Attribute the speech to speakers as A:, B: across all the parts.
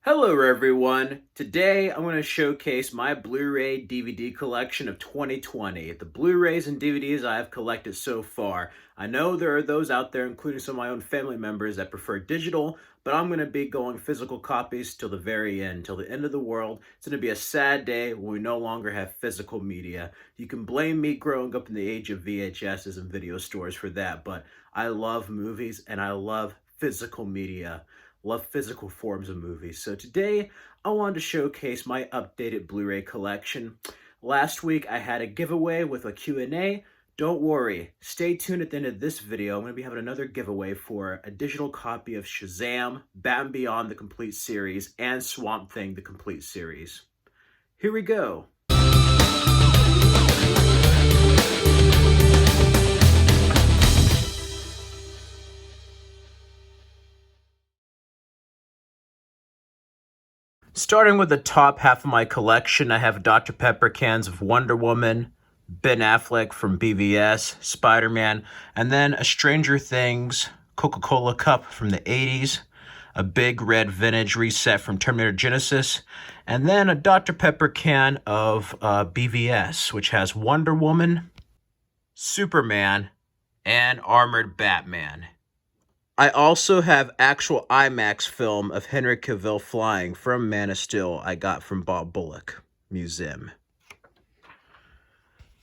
A: Hello everyone! Today I'm going to showcase my Blu-ray DVD collection of 2020. The Blu-rays and DVDs I have collected so far. I know there are those out there, including some of my own family members, that prefer digital, but I'm going to be going physical copies till the very end, till the end of the world. It's going to be a sad day when we no longer have physical media. You can blame me growing up in the age of VHSs and video stores for that, but I love movies and I love physical media. Love physical forms of movies. So today I wanted to showcase my updated Blu-ray collection. Last week I had a giveaway with a Q&A. Don't worry, stay tuned at the end of this video. I'm going to be having another giveaway for a digital copy of Shazam, Batman Beyond the Complete Series, and Swamp Thing the Complete Series. Here we go. Starting with the top half of my collection, I have Dr. Pepper cans of Wonder Woman, Ben Affleck from BVS, Spider-Man, and then a Stranger Things Coca-Cola cup from the 80s, a big red vintage reset from Terminator Genesis, and then a Dr. Pepper can of BVS, which has Wonder Woman, Superman, and Armored Batman. I also have actual IMAX film of Henry Cavill flying from Man of Steel I got from Bob Bullock Museum.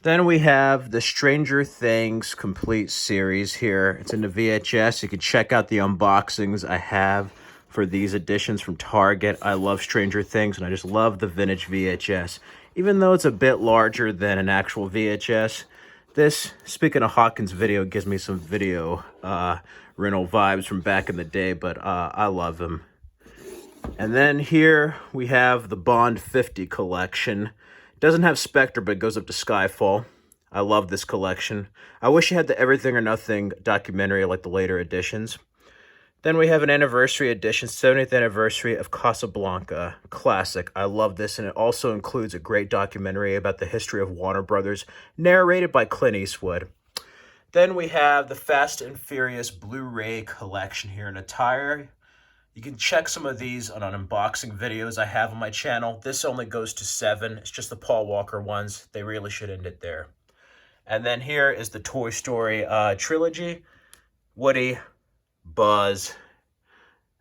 A: Then we have the Stranger Things Complete Series here. It's in the VHS. You can check out the unboxings I have for these editions from Target. I love Stranger Things, and I just love the vintage VHS. Even though it's a bit larger than an actual VHS, this, speaking of Hawkins Video, gives me some video rental vibes from back in the day, but I love them. And then here we have the Bond 50 collection. It doesn't have Spectre, but it goes up to Skyfall. I love this collection. I wish it had the Everything or Nothing documentary like the later editions. Then we have an anniversary edition, 70th anniversary of Casablanca. Classic. I love this, and it also includes a great documentary about the history of Warner Brothers, narrated by Clint Eastwood. Then we have the Fast and Furious Blu-ray collection here in attire. You can check some of these on unboxing videos I have on my channel. This only goes to 7. It's just the Paul Walker ones. They really should end it there. And then here is the Toy Story trilogy. Woody, Buzz,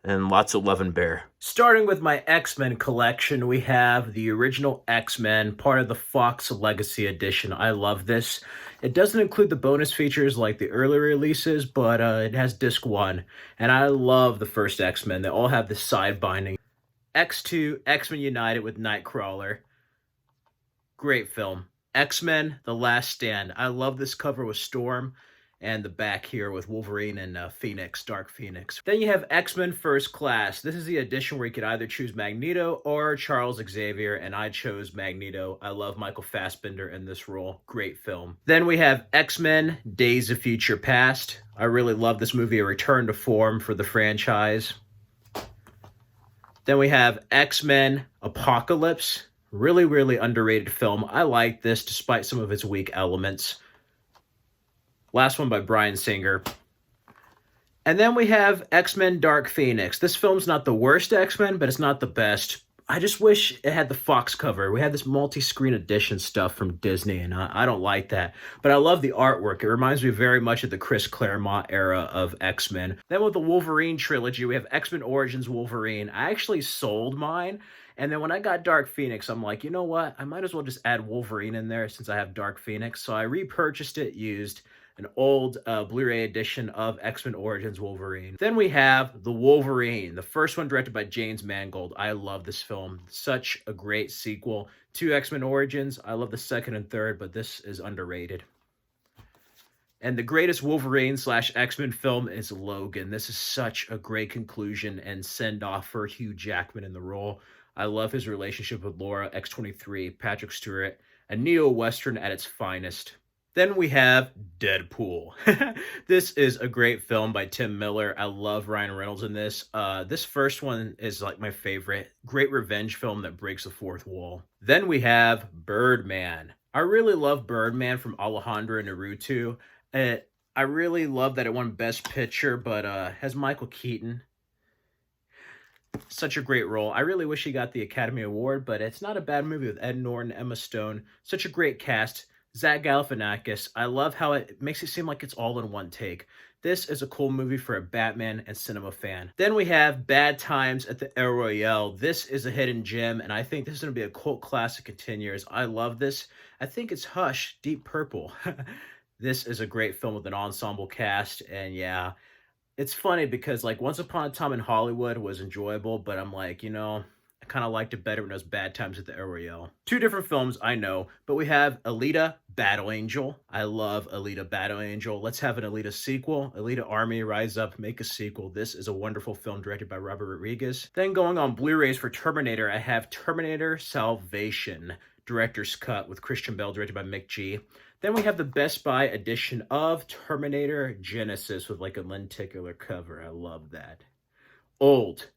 A: and lots of Love and Bear. Starting with my X-Men collection, we have the original X-Men, part of the Fox Legacy Edition. I love this. It doesn't include the bonus features like the early releases, but it has disc 1. And I love the first X-Men. They all have this side binding. X2, X-Men United with Nightcrawler. Great film. X-Men, The Last Stand. I love this cover with Storm, and the back here with Wolverine and Phoenix, Dark Phoenix. Then you have X-Men First Class. This is the edition where you could either choose Magneto or Charles Xavier, and I chose Magneto. I love Michael Fassbender in this role. Great film. Then we have X-Men Days of Future Past. I really love this movie, a return to form for the franchise. Then we have X-Men Apocalypse. Really, really underrated film. I like this despite some of its weak elements. Last one by Bryan Singer. And then we have X-Men Dark Phoenix. This film's not the worst X-Men, but it's not the best. I just wish it had the Fox cover. We had this multi-screen edition stuff from Disney, and I don't like that. But I love the artwork. It reminds me very much of the Chris Claremont era of X-Men. Then with the Wolverine trilogy, we have X-Men Origins Wolverine. I actually sold mine. And then when I got Dark Phoenix, I'm like, you know what? I might as well just add Wolverine in there since I have Dark Phoenix. So I repurchased it used. An old Blu-ray edition of X-Men Origins Wolverine. Then we have The Wolverine, the first one directed by James Mangold. I love this film. Such a great sequel to X-Men Origins. I love the second and third, but this is underrated. And the greatest Wolverine / X-Men film is Logan. This is such a great conclusion and send-off for Hugh Jackman in the role. I love his relationship with Laura, X-23, Patrick Stewart, a neo-Western at its finest. Then we have Deadpool. This is a great film by Tim Miller. I love Ryan Reynolds in this. This first one is like my favorite. Great revenge film that breaks the fourth wall. Then we have Birdman. I really love Birdman from Alejandro Inarritu. I really love that it won Best Picture, but has Michael Keaton. Such a great role. I really wish he got the Academy Award, but it's not a bad movie with Ed Norton, Emma Stone. Such a great cast. Zach Galifianakis. I love how it makes it seem like it's all in one take. This is a cool movie for a Batman and cinema fan. Then we have Bad Times at the El Royale. This is a hidden gem, and I think this is going to be a cult classic in 10 years. I love this. I think it's Hush, Deep Purple. This is a great film with an ensemble cast, and yeah, it's funny because, like, Once Upon a Time in Hollywood was enjoyable, but I'm like, I kind of liked it better when it was Bad Times at the El Royale. Two different films, I know, but we have Alita Battle Angel. I love Alita Battle Angel. Let's have an Alita sequel. Alita Army Rise Up, make a sequel. This is a wonderful film directed by Robert Rodriguez. Then going on Blu-rays for Terminator, I have Terminator Salvation, director's cut with Christian Bale, directed by Mick G. Then we have the Best Buy edition of Terminator Genesis with like a lenticular cover. I love that. Old,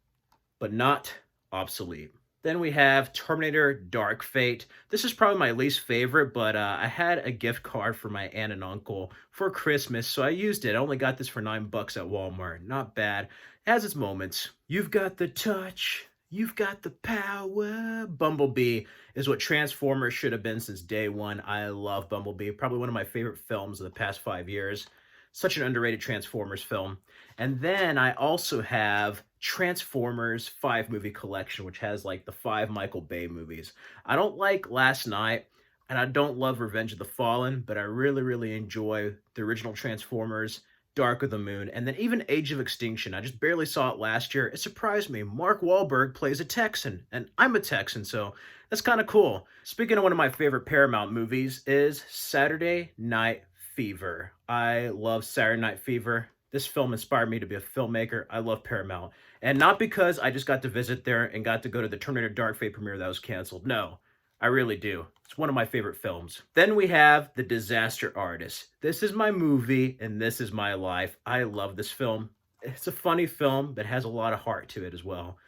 A: but not obsolete. Then we have Terminator Dark Fate. This is probably my least favorite, but I had a gift card for my aunt and uncle for Christmas, so I used it. I only got this for $9 at Walmart. Not bad. It has its moments. You've got the touch. You've got the power. Bumblebee is what Transformers should have been since day one. I love Bumblebee. Probably one of my favorite films of the past 5 years. Such an underrated Transformers film. And then I also have Transformers 5 movie collection, which has like the 5 Michael Bay movies. I don't like Last Night, and I don't love Revenge of the Fallen, but I really, really enjoy the original Transformers, Dark of the Moon, and then even Age of Extinction. I just barely saw it last year. It surprised me. Mark Wahlberg plays a Texan, and I'm a Texan, so that's kind of cool. Speaking of one of my favorite Paramount movies is Saturday Night Fever. I love Saturday Night Fever. This film inspired me to be a filmmaker. I love Paramount. And not because I just got to visit there and got to go to the Terminator Dark Fate premiere that was canceled. No, I really do. It's one of my favorite films. Then we have The Disaster Artist. This is my movie, and this is my life. I love this film. It's a funny film, but has a lot of heart to it as well.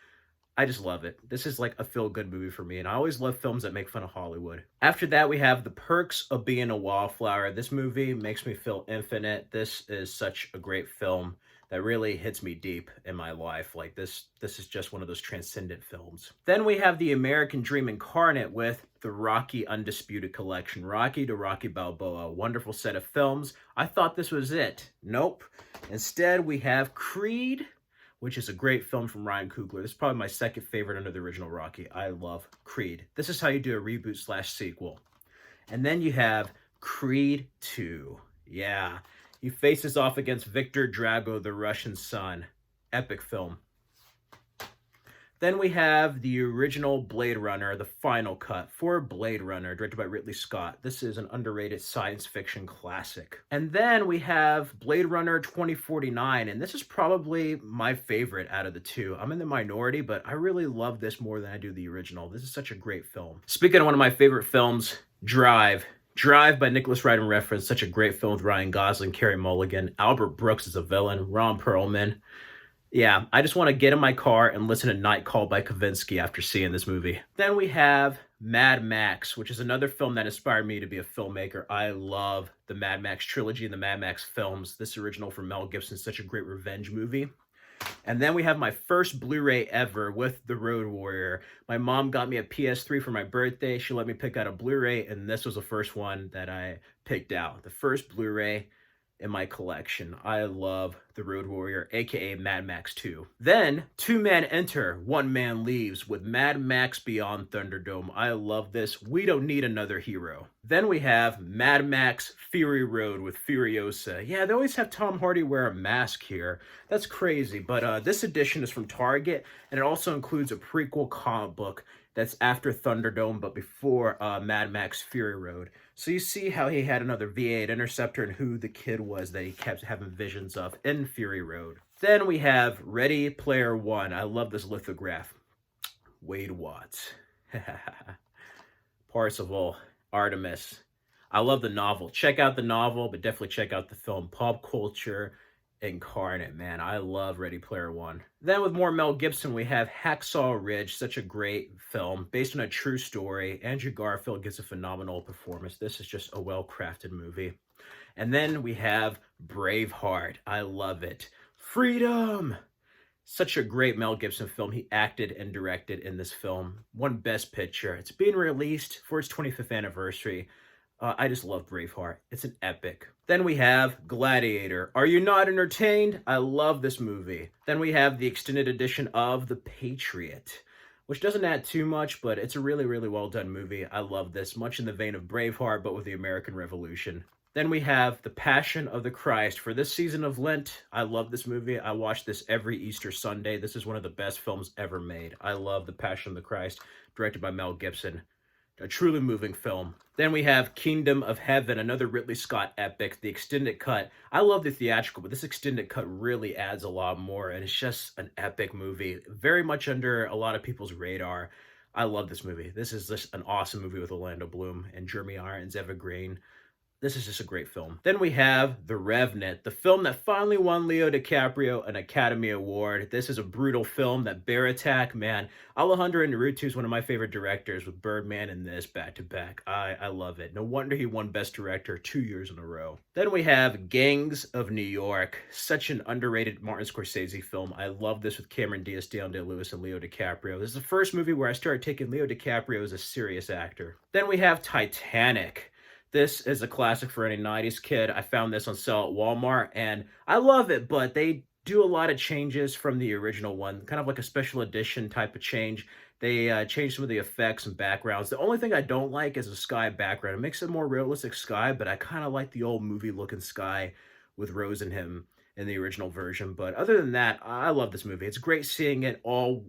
A: I just love it. This is like a feel-good movie for me, and I always love films that make fun of Hollywood. After that, we have The Perks of Being a Wallflower. This movie makes me feel infinite. This is such a great film that really hits me deep in my life. Like this is just one of those transcendent films. Then we have The American Dream Incarnate with the Rocky Undisputed Collection. Rocky to Rocky Balboa. Wonderful set of films. I thought this was it. Nope. Instead, we have Creed, which is a great film from Ryan Coogler. This is probably my second favorite under the original Rocky. I love Creed. This is how you do a reboot/sequel. And then you have Creed 2. Yeah. He faces off against Victor Drago, the Russian son. Epic film. Then we have the original Blade Runner, the final cut for Blade Runner, directed by Ridley Scott. This is an underrated science fiction classic. And then we have Blade Runner 2049, and this is probably my favorite out of the two. I'm in the minority, but I really love this more than I do the original. This is such a great film. Speaking of one of my favorite films, Drive. Drive by Nicholas Wright and Reference, such a great film with Ryan Gosling, Carey Mulligan, Albert Brooks is a villain, Ron Perlman. Yeah, I just want to get in my car and listen to Night Call by Kavinsky after seeing this movie. Then we have Mad Max, which is another film that inspired me to be a filmmaker. I love the Mad Max trilogy and the Mad Max films. This original from Mel Gibson is such a great revenge movie. And then we have my first Blu-ray ever with The Road Warrior. My mom got me a PS3 for my birthday. She let me pick out a Blu-ray, and this was the first one that I picked out. The first Blu-ray in my collection. I love The Road Warrior, aka Mad Max 2. Then, two men enter, one man leaves with Mad Max Beyond Thunderdome. I love this. We don't need another hero. Then we have Mad Max Fury Road with Furiosa. Yeah, they always have Tom Hardy wear a mask here. That's crazy, but this edition is from Target, and it also includes a prequel comic book that's after Thunderdome, but before Mad Max Fury Road. So you see how he had another V8 Interceptor and who the kid was that he kept having visions of in Fury Road. Then we have Ready Player One. I love this lithograph. Wade Watts. Parsifal. Artemis. I love the novel. Check out the novel, but definitely check out the film. Pop culture incarnate, man. I love Ready Player One. Then with more Mel Gibson, we have Hacksaw Ridge, such a great film based on a true story. Andrew Garfield gives a phenomenal performance. This is just a well-crafted movie. And then we have Braveheart. I love it. Freedom! Such a great Mel Gibson film. He acted and directed in this film. Won Best Picture. It's being released for its 25th anniversary. I just love Braveheart. It's an epic. Then we have Gladiator. Are you not entertained? I love this movie. Then we have the extended edition of The Patriot, which doesn't add too much, but it's a really, really well done movie. I love this, much in the vein of Braveheart, but with the American Revolution. Then we have The Passion of the Christ. For this season of Lent, I love this movie. I watch this every Easter Sunday. This is one of the best films ever made. I love The Passion of the Christ, directed by Mel Gibson. A truly moving film. Then we have Kingdom of Heaven, another Ridley Scott epic, the extended cut. I love the theatrical, but this extended cut really adds a lot more, and it's just an epic movie. Very much under a lot of people's radar. I love this movie. This is just an awesome movie with Orlando Bloom and Jeremy Irons, Eva Green. This is just a great film. Then we have The Revenant, the film that finally won Leo DiCaprio an Academy Award. This is a brutal film, that bear attack, man. Alejandro Inarritu is one of my favorite directors, with Birdman and this back to back. I love it. No wonder he won Best Director 2 years in a row. Then we have Gangs of New York, such an underrated Martin Scorsese film. I love this with Cameron Diaz, Daniel Day-Lewis, and Leo DiCaprio. This is the first movie where I started taking Leo DiCaprio as a serious actor. Then we have Titanic. This is a classic for any 90s kid. I found this on sale at Walmart, and I love it, but they do a lot of changes from the original one, kind of like a special edition type of change. They changed some of the effects and backgrounds. The only thing I don't like is the sky background. It makes it a more realistic sky, but I kind of like the old movie-looking sky with Rose and him in the original version. But other than that, I love this movie. It's great seeing it all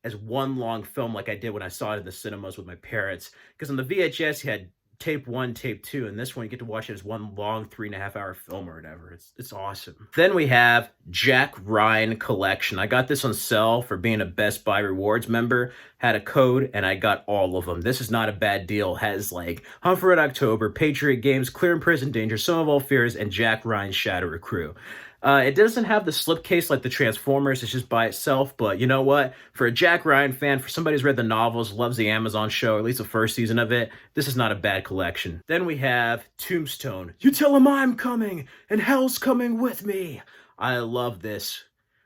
A: as one long film like I did when I saw it in the cinemas with my parents. Because on the VHS, you had tape 1, tape 2, and this one you get to watch it as one long 3.5 hour film or whatever. It's awesome. Then we have Jack Ryan Collection. I got this on sale for being a Best Buy Rewards member. Had a code, and I got all of them. This is not a bad deal. Has like Hunt for Red October, Patriot Games, Clear and Present Danger, Some of All Fears, and Jack Ryan's Shadow Recruit. It doesn't have the slipcase like the Transformers. It's just by itself. But you know what? For a Jack Ryan fan, for somebody who's read the novels, loves the Amazon show, at least the first season of it, this is not a bad collection. Then we have Tombstone. You tell him I'm coming, and hell's coming with me. I love this.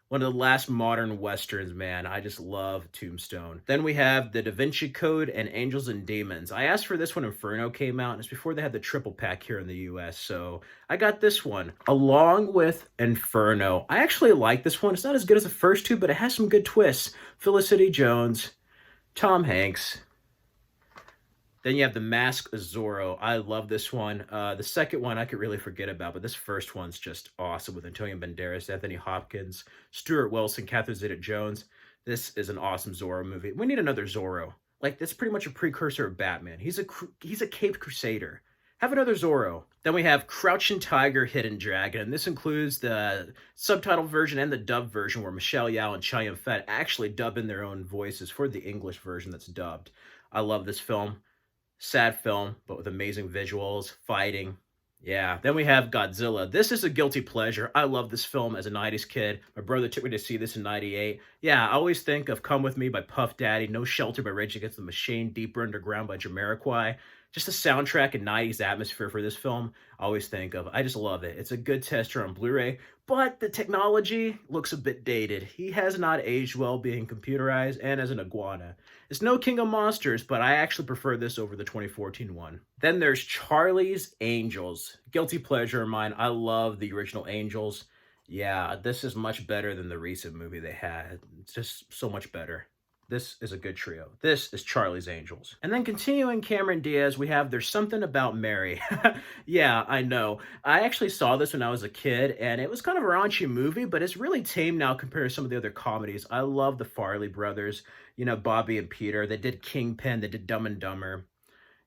A: One of the last modern westerns, man. I just love Tombstone. Then we have The Da Vinci Code and Angels and Demons. I asked for this when Inferno came out, and it's before they had the triple pack here in the US, so I got this one along with Inferno. I actually like this one. It's not as good as the first two, but it has some good twists. Felicity Jones, Tom Hanks. Then you have The Mask of Zorro. I love this one. The second one I could really forget about, but this first one's just awesome with Antonio Banderas, Anthony Hopkins, Stuart Wilson, Catherine Zeta-Jones. This is an awesome Zorro movie. We need another Zorro. Like, that's pretty much a precursor of Batman. He's a caped crusader. Have another Zorro. Then we have Crouching Tiger, Hidden Dragon, and this includes the subtitle version and the dub version where Michelle Yeoh and Chow Yun-fat actually dub in their own voices for the English version that's dubbed. I love this film. Sad film, but with amazing visuals, fighting. Yeah. Then we have Godzilla. This is a guilty pleasure. I love this film as a 90s kid. My brother took me to see this in 98. Yeah, I always think of Come With Me by Puff Daddy, No Shelter by Rage Against the Machine, Deeper Underground by Jamiroquai. Just the soundtrack and 90s atmosphere for this film, I always think of. I just love it. It's a good tester on Blu-ray, but the technology looks a bit dated. He has not aged well being computerized and as an iguana. It's no King of Monsters, but I actually prefer this over the 2014 one. Then there's Charlie's Angels. Guilty pleasure of mine. I love the original Angels. Yeah, this is much better than the recent movie they had. It's just so much better. This is a good trio. This is Charlie's Angels. And then continuing Cameron Diaz, we have There's Something About Mary. Yeah, I know. I actually saw this when I was a kid, and it was kind of a raunchy movie, but it's really tame now compared to some of the other comedies. I love the Farley brothers, you know, Bobby and Peter. They did Kingpin, they did Dumb and Dumber.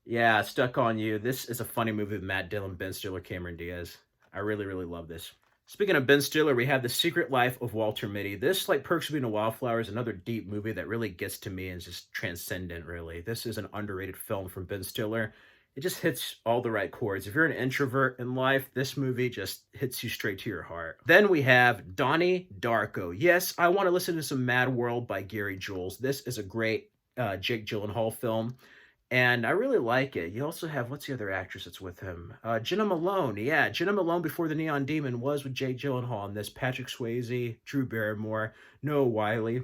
A: Yeah, Stuck on You. This is a funny movie with Matt Dillon, Ben Stiller, Cameron Diaz. I really, really love this. Speaking of Ben Stiller, we have The Secret Life of Walter Mitty. This, like Perks of Being a Wallflower, is another deep movie that really gets to me and is just transcendent, really. This is an underrated film from Ben Stiller. It just hits all the right chords. If you're an introvert in life, this movie just hits you straight to your heart. Then we have Donnie Darko. Yes, I want to listen to some Mad World by Gary Jules. This is a great Jake Gyllenhaal film. And I really like it. You also have, what's the other actress that's with him? Jenna Malone. Yeah, Jenna Malone before the Neon Demon was with Jake Gyllenhaal in this. Patrick Swayze, Drew Barrymore, Noah Wiley.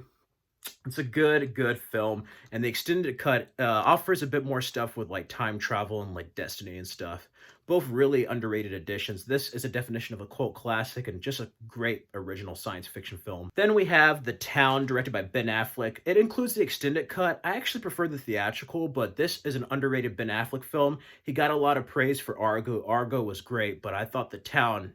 A: It's a good film, and the extended cut offers a bit more stuff with like time travel and like destiny and stuff. Both really underrated additions. This is a definition of a cult classic and just a great original science fiction film. Then we have The Town, directed by Ben Affleck. It includes the extended cut. I actually prefer the theatrical, but this is an underrated Ben Affleck film. He got a lot of praise for Argo. Argo was great, but I thought The Town,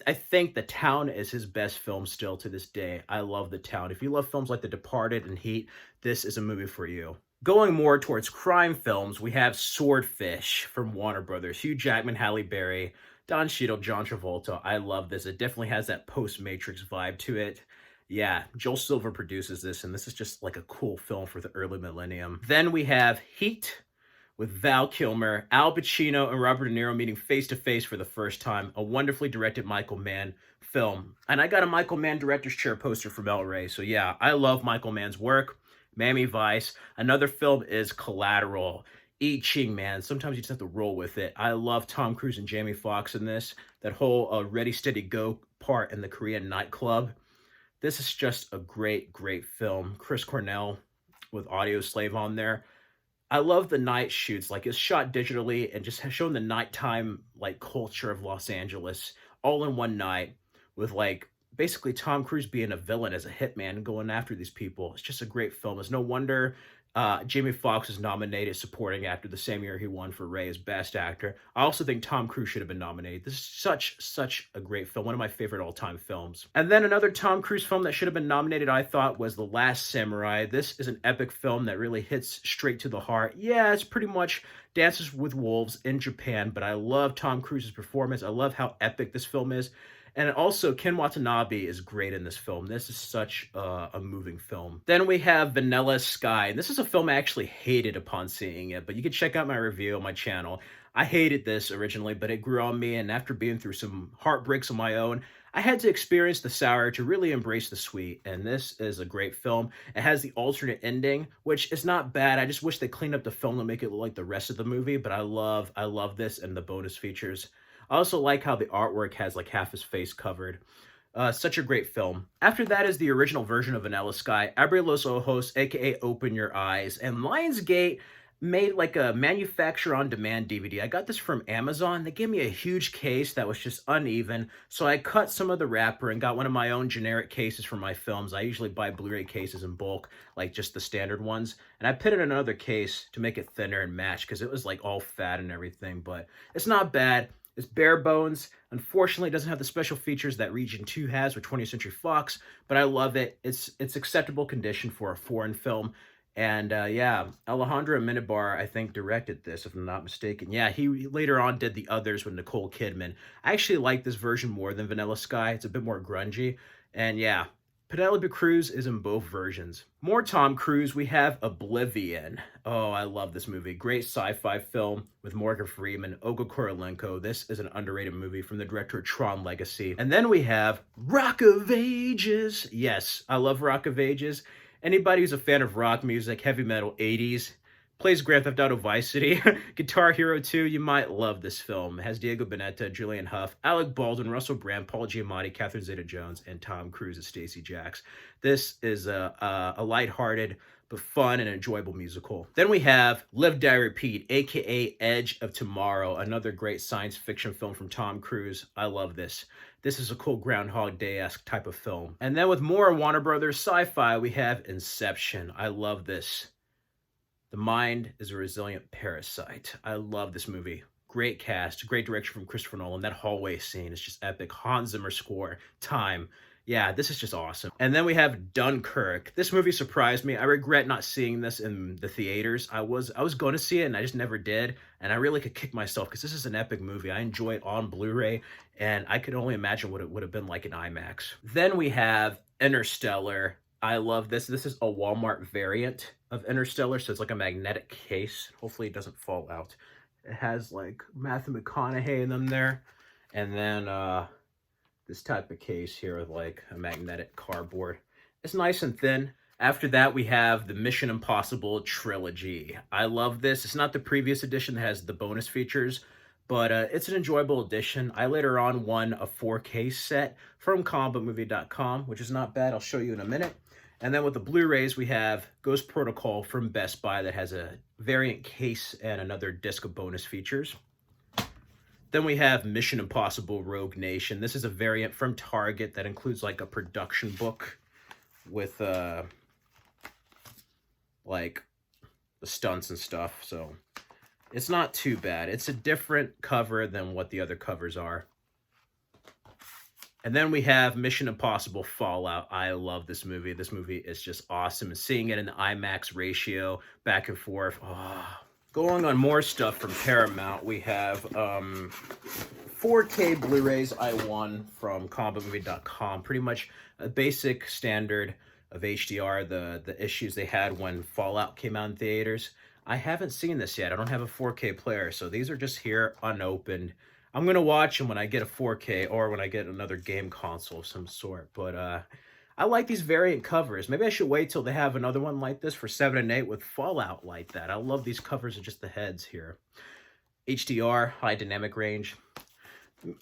A: I think The Town is his best film still to this day. I love The Town. If you love films like The Departed and Heat, this is a movie for you. Going more towards crime films, we have Swordfish from Warner Brothers. Hugh Jackman, Halle Berry, Don Cheadle, John Travolta. I love this. It definitely has that post-Matrix vibe to it. Yeah, Joel Silver produces this, and this is just like a cool film for the early millennium. Then we have Heat, with Val Kilmer, Al Pacino, and Robert De Niro meeting face to face for the first time. A wonderfully directed Michael Mann film. And I got a Michael Mann director's chair poster from El Rey. So yeah, I love Michael Mann's work. Miami Vice. Another film is Collateral. I Ching, man. Sometimes you just have to roll with it. I love Tom Cruise and Jamie Foxx in this. That whole Ready, Steady, Go part in the Korean nightclub. This is just a great film. Chris Cornell with Audio Slave on there. I love the night shoots. Like, it's shot digitally and just has shown the nighttime like culture of Los Angeles all in one night, with like basically Tom Cruise being a villain as a hitman and going after these people. It's just a great film. It's no wonder Jamie Foxx was nominated supporting actor the same year he won for Ray as best actor. I also think Tom Cruise should have been nominated. This is such a great film, one of my favorite all-time films. And then another Tom Cruise film that should have been nominated, I thought, was The Last Samurai. This is an epic film that really hits straight to the heart. Yeah, it's pretty much Dances with Wolves in Japan, but I love Tom Cruise's performance. I love how epic this film is. And also, Ken Watanabe is great in this film. This is such a moving film. Then we have Vanilla Sky. And this is a film I actually hated upon seeing it, but you can check out my review on my channel. I hated this originally, but it grew on me, and after being through some heartbreaks of my own, I had to experience the sour to really embrace the sweet, and this is a great film. It has the alternate ending, which is not bad. I just wish they cleaned up the film to make it look like the rest of the movie, but I love this and the bonus features. I also like how the artwork has like half his face covered. Such a great film. After that is the original version of Vanilla Sky, Abre los Ojos, aka Open Your Eyes. And Lionsgate made like a manufacturer-on-demand DVD. I got this from Amazon. They gave me a huge case that was just uneven, so I cut some of the wrapper and got one of my own generic cases for my films. I usually buy Blu-ray cases in bulk, like just the standard ones, and I put in another case to make it thinner and match because it was like all fat and everything, but it's not bad. It's bare bones. Unfortunately, it doesn't have the special features that Region 2 has with 20th Century Fox, but I love it. It's acceptable condition for a foreign film. And yeah, Alejandro Amenabar, I think, directed this, if I'm not mistaken. Yeah, he later on did the others with Nicole Kidman. I actually like this version more than Vanilla Sky. It's a bit more grungy. And yeah, Penelope Cruz is in both versions. More Tom Cruise, we have Oblivion. Oh, I love this movie. Great sci-fi film with Morgan Freeman, Olga Kurylenko. This is an underrated movie from the director of Tron Legacy. And then we have Rock of Ages. Yes, I love Rock of Ages. Anybody who's a fan of rock music, heavy metal, 80s, plays Grand Theft Auto Vice City, Guitar Hero 2, you might love this film. It has Diego Boneta, Julian Huff, Alec Baldwin, Russell Brand, Paul Giamatti, Catherine Zeta-Jones, and Tom Cruise as Stacey Jacks. This is a lighthearted but fun and enjoyable musical. Then we have Live, Die, Repeat, aka Edge of Tomorrow, another great science fiction film from Tom Cruise. I love this. This is a cool Groundhog Day-esque type of film. And then with more Warner Brothers sci-fi, we have Inception. I love this. The mind is a resilient parasite. I love this movie. Great cast, great direction from Christopher Nolan. That hallway scene is just epic. Hans Zimmer score, time. Yeah, this is just awesome. And then we have Dunkirk. This movie surprised me. I regret not seeing this in the theaters. I was going to see it and I just never did. And I really could kick myself because this is an epic movie. I enjoy it on Blu-ray and I could only imagine what it would have been like in IMAX. Then we have Interstellar. I love this. This is a Walmart variant of Interstellar, so it's like a magnetic case. Hopefully it doesn't fall out. It has like Matthew McConaughey in them there. And then this type of case here with like a magnetic cardboard. It's nice and thin. After that, we have the Mission Impossible trilogy. I love this. It's not the previous edition that has the bonus features, but it's an enjoyable edition. I later on won a 4K set from comicbookmovie.com, which is not bad. I'll show you in a minute. And then with the Blu-rays, we have Ghost Protocol from Best Buy that has a variant case and another disc of bonus features. Then we have Mission Impossible Rogue Nation. This is a variant from Target that includes like a production book with like the stunts and stuff. So it's not too bad. It's a different cover than what the other covers are. And then we have Mission Impossible Fallout. I love this movie. This movie is just awesome. And seeing it in the IMAX ratio, back and forth. Oh. Going on more stuff from Paramount, we have 4K Blu-rays I won from comicbookmovie.com. Pretty much a basic standard of HDR, the issues they had when Fallout came out in theaters. I haven't seen this yet. I don't have a 4K player, so these are just here unopened. I'm going to watch them when I get a 4K or when I get another game console of some sort. But I like these variant covers. Maybe I should wait till they have another one like this for 7 and 8 with Fallout like that. I love these covers of just the heads here. HDR, high dynamic range.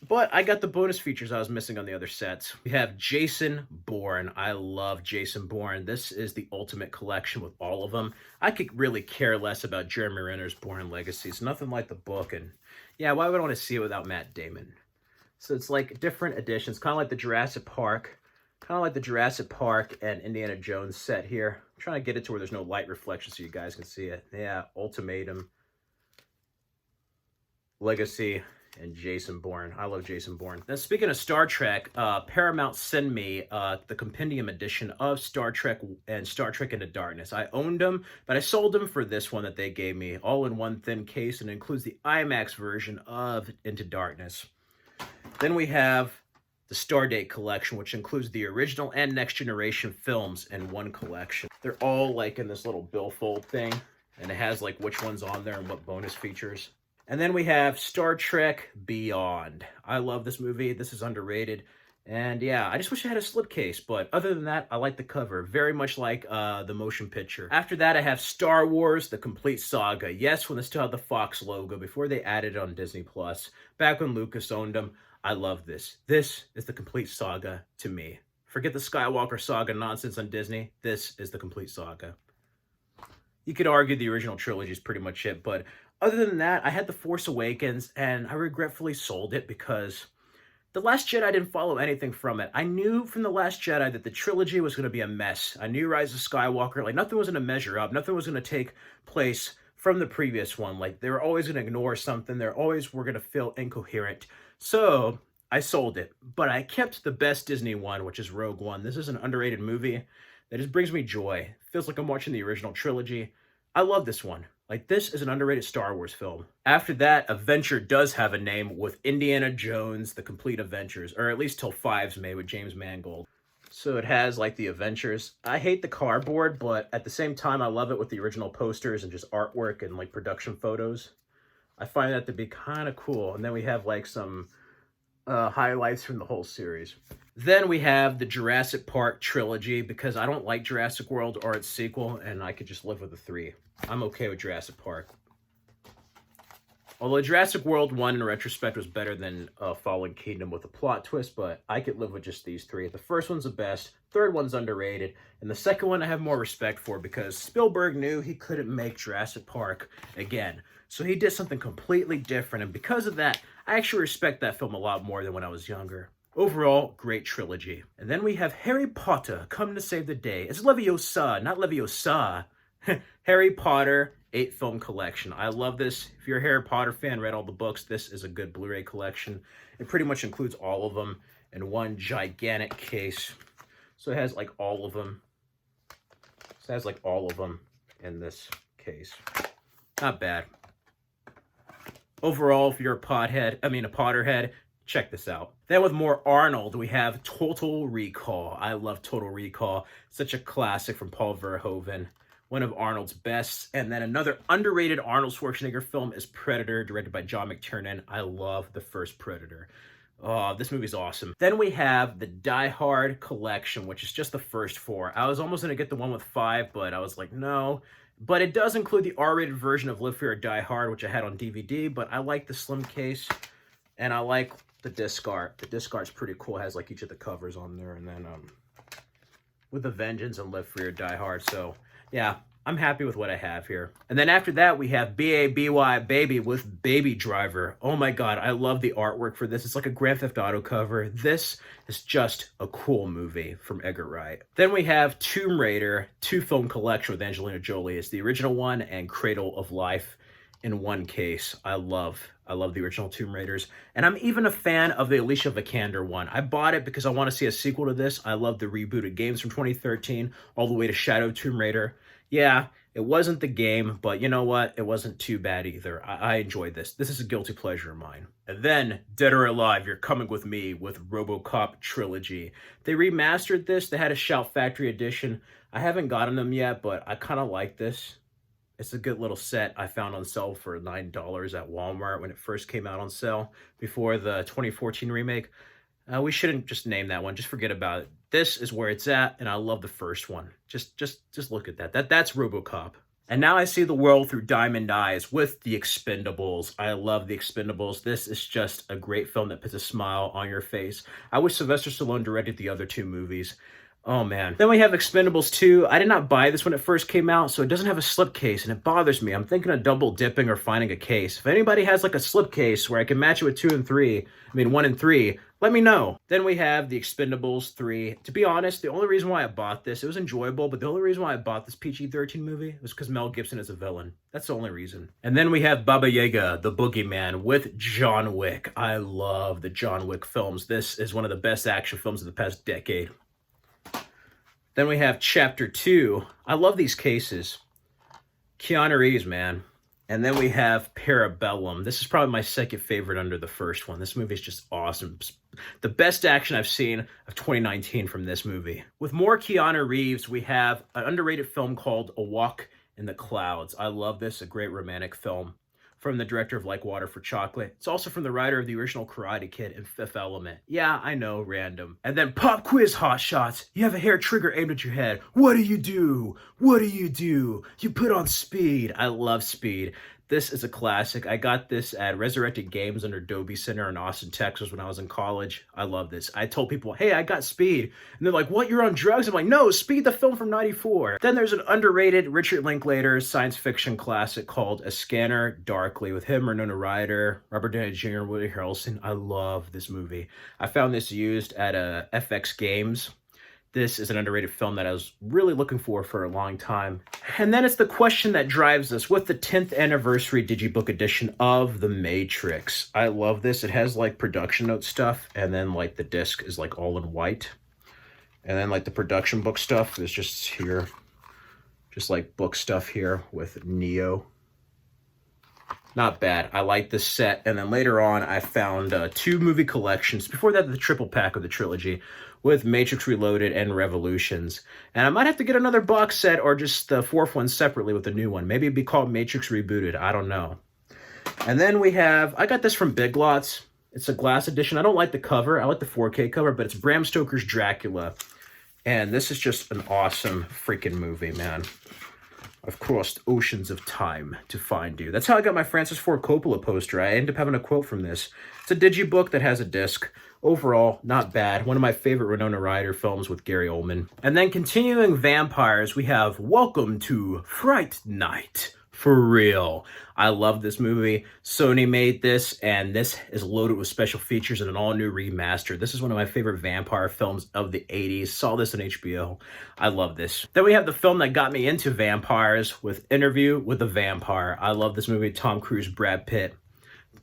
A: But I got the bonus features I was missing on the other sets. We have Jason Bourne. I love Jason Bourne. This is the ultimate collection with all of them. I could really care less about Jeremy Renner's Bourne Legacy. It's nothing like the book. And yeah, why would I want to see it without Matt Damon? So it's like different editions, kind of like the Jurassic Park. Kind of like the Jurassic Park and Indiana Jones set here. I'm trying to get it to where there's no light reflection so you guys can see it. Yeah, Ultimatum, Legacy, and Jason Bourne. I love Jason Bourne. Now, speaking of Star Trek, Paramount sent me the compendium edition of Star Trek and Star Trek Into Darkness. I owned them, but I sold them for this one that they gave me, all in one thin case, and it includes the IMAX version of Into Darkness. Then we have the Stardate collection, which includes the original and Next Generation films in one collection. They're all like in this little billfold thing, and it has like which one's on there and what bonus features. And then we have Star Trek Beyond. I love this movie. This is underrated. And yeah, I just wish I had a slipcase, but other than that, I like the cover. Very much like the motion picture. After that, I have Star Wars, The Complete Saga. Yes, when they still had the Fox logo, before they added it on Disney+. Back when Lucas owned them. I love this. This is the complete saga to me. Forget the Skywalker saga nonsense on Disney. This is the complete saga. You could argue the original trilogy is pretty much it, but other than that, I had The Force Awakens, and I regretfully sold it because The Last Jedi didn't follow anything from it. I knew from The Last Jedi that the trilogy was going to be a mess. I knew Rise of Skywalker, like nothing was going to measure up. Nothing was going to take place from the previous one. Like they were always going to ignore something. They always were going to feel incoherent. So I sold it, but I kept the best Disney one, which is Rogue One. This is an underrated movie that just brings me joy. Feels like I'm watching the original trilogy. I love this one. Like, this is an underrated Star Wars film. After that, Adventure does have a name with Indiana Jones, The Complete Adventures, or at least till 5's made with James Mangold. So it has, like, the Adventures. I hate the cardboard, but at the same time, I love it with the original posters and just artwork and, like, production photos. I find that to be kind of cool. And then we have, like, some highlights from the whole series. Then we have the Jurassic Park trilogy, because I don't like Jurassic World or its sequel, and I could just live with the 3. I'm okay with Jurassic Park. Although Jurassic World 1 in retrospect was better than Fallen Kingdom with a plot twist, but I could live with just these 3. The first one's the best, third one's underrated, and the second one I have more respect for because Spielberg knew he couldn't make Jurassic Park again. So he did something completely different, and because of that, I actually respect that film a lot more than when I was younger. Overall, great trilogy. And then we have Harry Potter, Come to Save the Day. It's Leviosa, not Leviosa. Harry Potter 8-film collection. I love this. If you're a Harry Potter fan, read all the books, this is a good Blu-ray collection. It pretty much includes all of them in one gigantic case. So it has like all of them. So it has like all of them in this case. Not bad. Overall, if you're a Potterhead, check this out. Then with more Arnold, we have Total Recall. I love Total Recall. Such a classic from Paul Verhoeven. One of Arnold's best. And then another underrated Arnold Schwarzenegger film is Predator, directed by John McTiernan. I love the first Predator. Oh, this movie's awesome. Then we have the Die Hard collection, which is just the first four. I was almost going to get the one with five, but I was like, no. But it does include the R-rated version of Live Free or Die Hard, which I had on DVD, but I like the slim case, and I like the disc art. The disc art's pretty cool. It has like each of the covers on there, and then with the Vengeance and Live Free or Die Hard. So, yeah, I'm happy with what I have here. And then after that, we have B.A.B.Y. Baby with Baby Driver. Oh my God, I love the artwork for this. It's like a Grand Theft Auto cover. This is just a cool movie from Edgar Wright. Then we have Tomb Raider, two-film collection with Angelina Jolie. It's the original one and Cradle of Life in one case. I love the original Tomb Raiders. And I'm even a fan of the Alicia Vikander one. I bought it because I want to see a sequel to this. I love the rebooted games from 2013, all the way to Shadow Tomb Raider. Yeah, it wasn't the game, but you know what? It wasn't too bad either. I enjoyed this. This is a guilty pleasure of mine. And then, Dead or Alive, You're Coming With Me with RoboCop Trilogy. They remastered this. They had a Shout Factory edition. I haven't gotten them yet, but I kind of like this. It's a good little set I found on sale for $9 at Walmart when it first came out on sale before the 2014 remake. We shouldn't just name that one. Just forget about it. This is where it's at, and I love the first one. Just look at that. That's RoboCop. And now I see the world through diamond eyes with The Expendables. I love The Expendables. This is just a great film that puts a smile on your face. I wish Sylvester Stallone directed the other two movies. Oh man. Then we have Expendables 2. I did not buy this when it first came out, so it doesn't have a slipcase, and it bothers me. I'm thinking of double dipping or finding a case. If anybody has like a slipcase where I can match it with 1 and 3, let me know. Then we have The Expendables 3. To be honest, the only reason why I bought this, it was enjoyable, but the only reason why I bought this PG-13 movie was because Mel Gibson is a villain. That's the only reason. And then we have Baba Yaga, the Boogeyman, with John Wick. I love the John Wick films. This is one of the best action films of the past decade. Then we have Chapter 2. I love these cases. Keanu Reeves, man. And then we have Parabellum. This is probably my second favorite under the first one. This movie is just awesome. The best action I've seen of 2019 from this movie. With more Keanu Reeves, we have an underrated film called A Walk in the Clouds. I love this, a great romantic film. From the director of Like Water for Chocolate. It's also from the writer of the original Karate Kid and Fifth Element. Yeah, I know, random. And then Pop Quiz Hot Shots. You have a hair trigger aimed at your head. What do you do? What do you do? You put on Speed. I love Speed. This is a classic. I got this at Resurrected Games under Adobe Center in Austin, Texas when I was in college. I love this. I told people, hey, I got Speed. And they're like, what, you're on drugs? I'm like, no, Speed, the film from 94. Then there's an underrated Richard Linklater science fiction classic called A Scanner Darkly with him, Winona Ryder, Robert Downey Jr., Woody Harrelson. I love this movie. I found this used at FX Games. This is an underrated film that I was really looking for a long time. And then it's the question that drives us with the 10th anniversary digibook edition of The Matrix. I love this. It has like production note stuff, and then like the disc is like all in white. And then like the production book stuff is just here. Just like book stuff here with Neo. Not bad. I like this set. And then later on, I found 2 movie collections. Before that, the triple pack of the trilogy with Matrix Reloaded and Revolutions. And I might have to get another box set or just the 4th one separately with the new one. Maybe it'd be called Matrix Rebooted. I don't know. And then we have, I got this from Big Lots. It's a glass edition. I don't like the cover. I like the 4K cover, but it's Bram Stoker's Dracula. And this is just an awesome freaking movie, man. I've crossed oceans of time to find you. That's how I got my Francis Ford Coppola poster. I ended up having a quote from this. It's a digibook that has a disc. Overall, not bad. One of my favorite Winona Ryder films with Gary Oldman. And then continuing vampires, we have Welcome to Fright Night. For real. I love this movie. Sony made this, and this is loaded with special features and an all-new remaster. This is one of my favorite vampire films of the 80s. Saw this on HBO. I love this. Then we have the film that got me into vampires with Interview with a Vampire. I love this movie. Tom Cruise, Brad Pitt.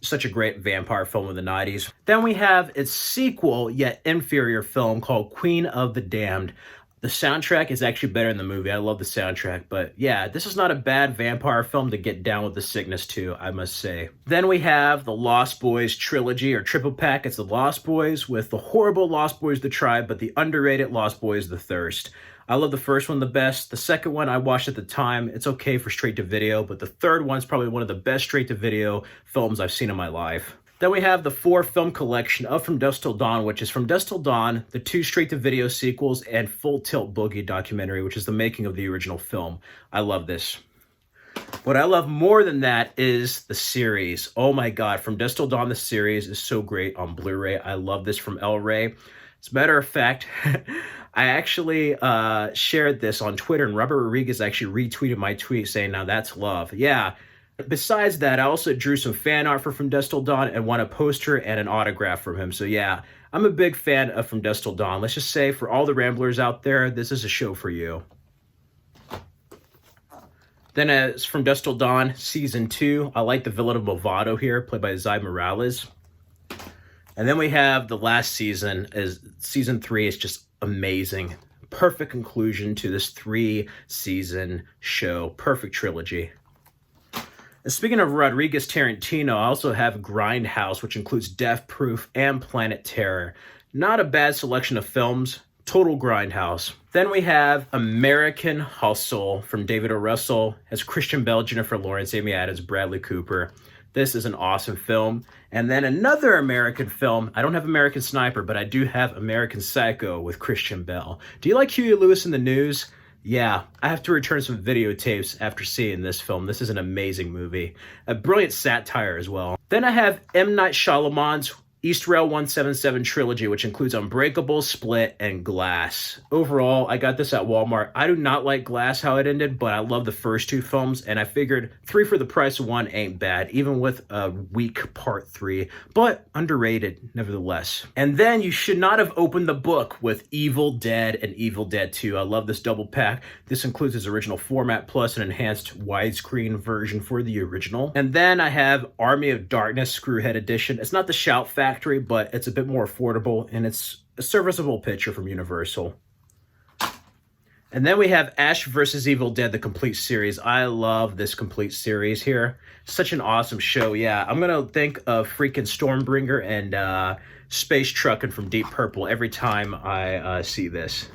A: Such a great vampire film of the 90s. Then we have its sequel, yet inferior film called Queen of the Damned. The soundtrack is actually better in the movie. I love the soundtrack. But yeah, this is not a bad vampire film to get down with the sickness to, I must say. Then we have the Lost Boys trilogy or triple pack. It's the Lost Boys with the horrible Lost Boys The Tribe, but the underrated Lost Boys The Thirst. I love the first one the best. The second one I watched at the time. It's okay for straight to video, but the third one's probably one of the best straight to video films I've seen in my life. Then we have the 4-film collection of From Dusk Till Dawn, which is From Dusk Till Dawn, the 2 straight-to-video sequels, and Full Tilt Boogie documentary, which is the making of the original film. I love this. What I love more than that is the series. Oh my God, From Dusk Till Dawn, the series is so great on Blu-ray. I love this from El Rey. As a matter of fact, I actually shared this on Twitter, and Robert Rodriguez actually retweeted my tweet saying, now that's love. Yeah. Besides that, I also drew some fan art for From Dusk Till Dawn and won a poster and an autograph from him. So yeah, I'm a big fan of From Dusk Till Dawn. Let's just say for all the Ramblers out there, this is a show for you. Then as From Dusk Till Dawn Season 2, I like the villain of Movado here, played by Zyd Morales. And then we have the last season, as Season 3 is just amazing. Perfect conclusion to this 3-season show. Perfect trilogy. And speaking of Rodriguez Tarantino, I also have Grindhouse, which includes Death Proof and Planet Terror. Not a bad selection of films. Total Grindhouse. Then we have American Hustle from David O. Russell, has Christian Bale, Jennifer Lawrence, Amy Adams, Bradley Cooper. This is an awesome film. And then another American film. I don't have American Sniper, but I do have American Psycho with Christian Bale. Do you like Huey Lewis in the News? Yeah, I have to return some videotapes after seeing this film. This is an amazing movie. A brilliant satire as well. Then I have M. Night Shyamalan's East Rail 177 trilogy, which includes Unbreakable, Split, and Glass. Overall, I got this at Walmart. I do not like Glass, how it ended, but I love the first 2 films, and I figured 3 for the price of 1 ain't bad, even with a weak part 3, but underrated nevertheless. And then you should not have opened the book with Evil Dead and Evil Dead 2. I love this double pack. This includes its original format plus an enhanced widescreen version for the original. And then I have Army of Darkness Screwhead Edition. It's not the Shout Factory, but it's a bit more affordable, and it's a serviceable picture from Universal. And then we have Ash vs. Evil Dead, the complete series. I love this complete series here. Such an awesome show. Yeah, I'm going to think of freaking Stormbringer and Space Truckin' from Deep Purple every time I see this.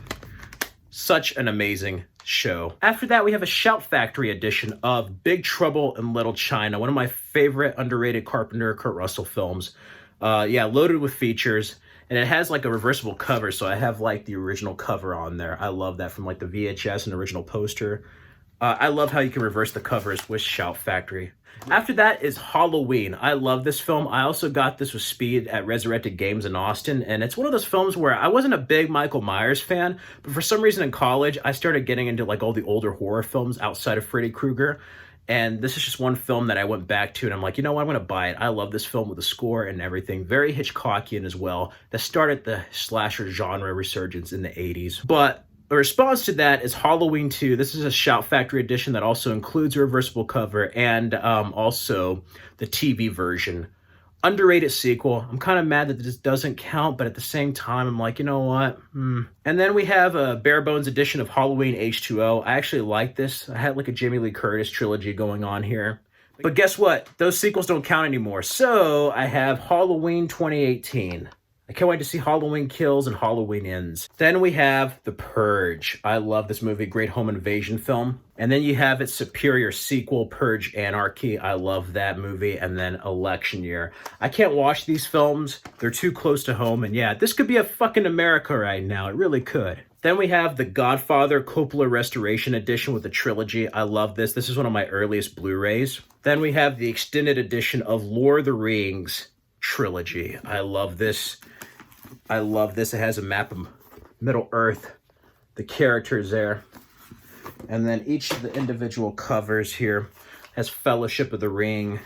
A: Such an amazing show. After that, we have a Shout Factory edition of Big Trouble in Little China, one of my favorite underrated Carpenter Kurt Russell films. Yeah, loaded with features, and it has like a reversible cover, so I have like the original cover on there. I love that from like the VHS and original poster. I love how you can reverse the covers with Shout Factory. After that is Halloween. I love this film. I also got this with Speed at Resurrected Games in Austin, and it's one of those films where I wasn't a big Michael Myers fan, but for some reason in college, I started getting into like all the older horror films outside of Freddy Krueger. And this is just one film that I went back to, and I'm like, you know what, I'm going to buy it. I love this film with the score and everything. Very Hitchcockian as well. That started the slasher genre resurgence in the 80s. But a response to that is Halloween 2. This is a Shout Factory edition that also includes a reversible cover and also the TV version. Underrated sequel. I'm kind of mad that this doesn't count, but at the same time, I'm like, you know what? And then we have a bare bones edition of Halloween H2O. I actually like this. I had like a Jamie Lee Curtis trilogy going on here. But guess what? Those sequels don't count anymore. So I have Halloween 2018. I can't wait to see Halloween Kills and Halloween Ends. Then we have The Purge. I love this movie, great home invasion film. And then you have its superior sequel, Purge Anarchy. I love that movie. And then Election Year. I can't watch these films. They're too close to home. And yeah, this could be a fucking America right now. It really could. Then we have The Godfather Coppola Restoration Edition with the trilogy. I love this. This is one of my earliest Blu-rays. Then we have the extended edition of Lord of the Rings trilogy. I love this. I love this. It has a map of Middle Earth, the characters there. And then each of the individual covers here has Fellowship of the Ring,